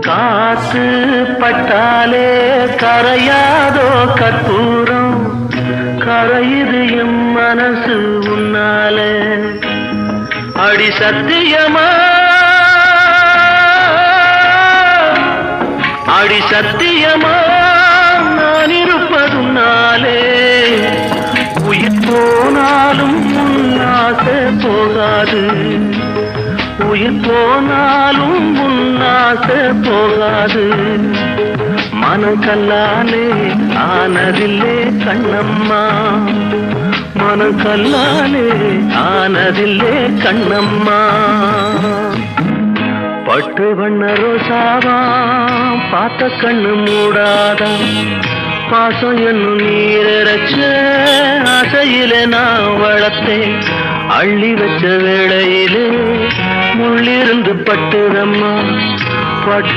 காத்து பட்டாலே கரையாதோ கற்பூரம், கரையுது எம் மனசு உன்னாலே. அடி சத்தியமா, அடி சத்தியமா நான் இருப்பதுனாலே, உயிர் போனாலும் உன்னாசை போகாது, உயிர் போனாலும் உன்னாசை போகாது. மனம் கல்லாலே ஆனதில்லே கண்ணம்மா, மனம் கல்லாலே ஆனதில்லே கண்ணம்மா. பட்டு வண்ண ரோசாவா பார்த்த கண்ணு மூடாதா, பாசம் என்னும் நீரச்ச ஆசையிலே நான் வளர்த்தேன். அள்ளி வச்ச வேளையிலே முள்ளிருந்து பட்டுதம்மா பட்ட